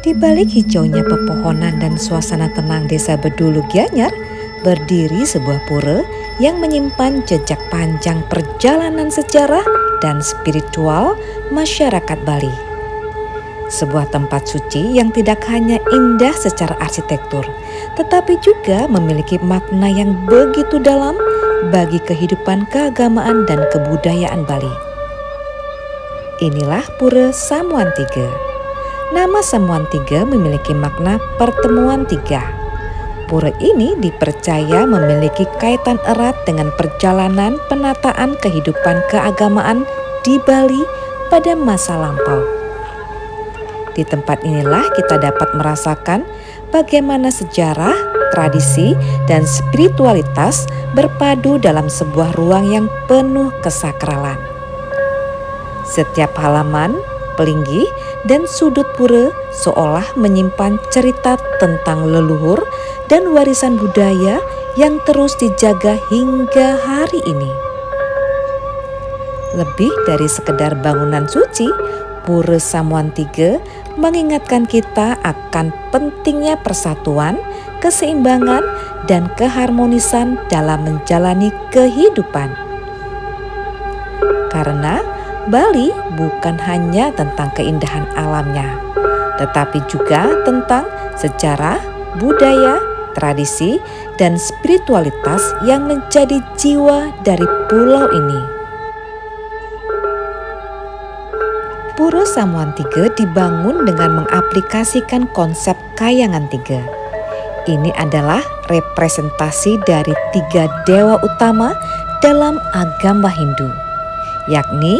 Di balik hijaunya pepohonan dan suasana tenang desa Bedulu Gianyar, berdiri sebuah pura yang menyimpan jejak panjang perjalanan sejarah dan spiritual masyarakat Bali. Sebuah tempat suci yang tidak hanya indah secara arsitektur, tetapi juga memiliki makna yang begitu dalam bagi kehidupan keagamaan dan kebudayaan Bali. Inilah Pura Samuan Tiga. Nama Samuan Tiga memiliki makna pertemuan tiga. Pura ini dipercaya memiliki kaitan erat dengan perjalanan penataan kehidupan keagamaan di Bali pada masa lampau. Di tempat inilah kita dapat merasakan bagaimana sejarah, tradisi, dan spiritualitas berpadu dalam sebuah ruang yang penuh kesakralan. Setiap halaman, pelinggih, dan sudut pura seolah menyimpan cerita tentang leluhur dan warisan budaya yang terus dijaga hingga hari ini. Lebih dari sekedar bangunan suci, Pura Samuan Tiga mengingatkan kita akan pentingnya persatuan, keseimbangan, dan keharmonisan dalam menjalani kehidupan. Karena Bali bukan hanya tentang keindahan alamnya, tetapi juga tentang sejarah, budaya, tradisi, dan spiritualitas yang menjadi jiwa dari pulau ini. Pura Samuan Tiga dibangun dengan mengaplikasikan konsep Kayangan Tiga. Ini adalah representasi dari tiga dewa utama dalam agama Hindu, yakni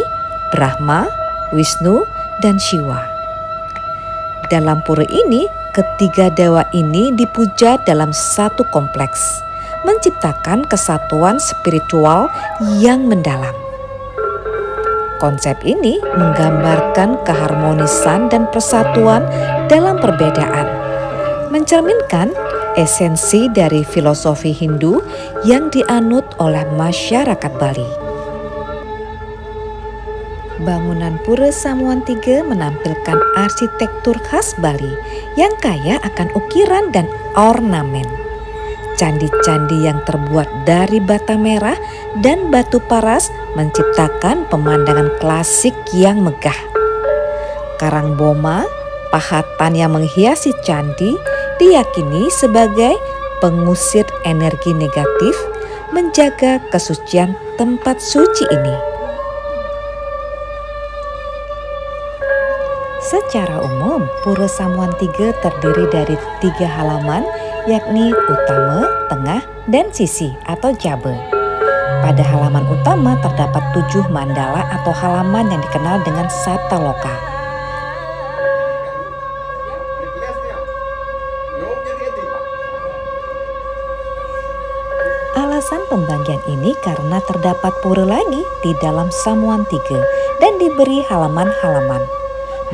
Brahma, Wisnu, dan Shiva. Dalam pura ini, ketiga dewa ini dipuja dalam satu kompleks, menciptakan kesatuan spiritual yang mendalam. Konsep ini menggambarkan keharmonisan dan persatuan dalam perbedaan, mencerminkan esensi dari filosofi Hindu yang dianut oleh masyarakat Bali. Bangunan Pura Samuan Tiga menampilkan arsitektur khas Bali yang kaya akan ukiran dan ornamen. Candi-candi yang terbuat dari bata merah dan batu paras menciptakan pemandangan klasik yang megah. Karang boma, pahatan yang menghiasi candi, diyakini sebagai pengusir energi negatif, menjaga kesucian tempat suci ini. Secara umum, Pura Samuan Tiga terdiri dari 3 halaman, yakni utama, tengah, dan sisi atau jabe. Pada halaman utama terdapat 7 mandala atau halaman yang dikenal dengan Sabta Loka. Alasan pembagian ini karena terdapat pura lagi di dalam Samuan Tiga dan diberi halaman-halaman.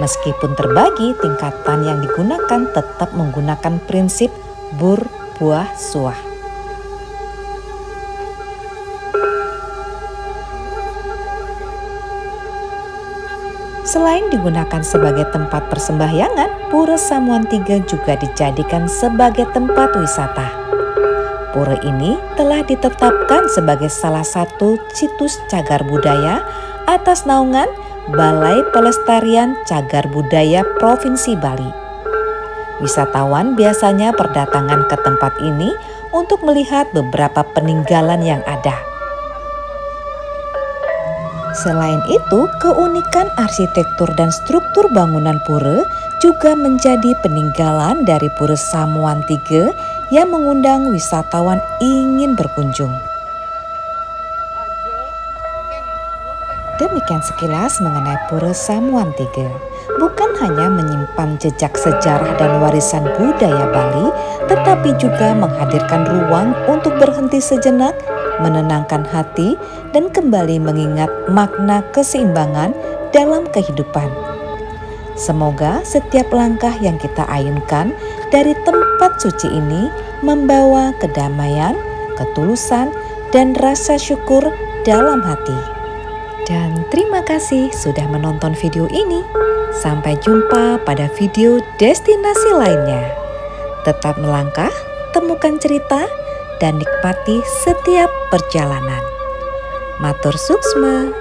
Meskipun terbagi, tingkatan yang digunakan tetap menggunakan prinsip bur, buah, suah. Selain digunakan sebagai tempat persembahyangan, Pura Samuan Tiga juga dijadikan sebagai tempat wisata. Pura ini telah ditetapkan sebagai salah satu situs cagar budaya atas naungan Balai Pelestarian Cagar Budaya Provinsi Bali. Wisatawan biasanya berdatangan ke tempat ini untuk melihat beberapa peninggalan yang ada. Selain itu, keunikan arsitektur dan struktur bangunan pura juga menjadi peninggalan dari Pura Samuan Tiga yang mengundang wisatawan ingin berkunjung. Demikian sekilas mengenai Pura Samuan Tiga. Bukan hanya menyimpan jejak sejarah dan warisan budaya Bali, tetapi juga menghadirkan ruang untuk berhenti sejenak, menenangkan hati, dan kembali mengingat makna keseimbangan dalam kehidupan. Semoga setiap langkah yang kita ayunkan dari tempat suci ini membawa kedamaian, ketulusan, dan rasa syukur dalam hati. Dan terima kasih sudah menonton video ini. Sampai jumpa pada video destinasi lainnya. Tetap melangkah, temukan cerita, dan nikmati setiap perjalanan. Matur suksma.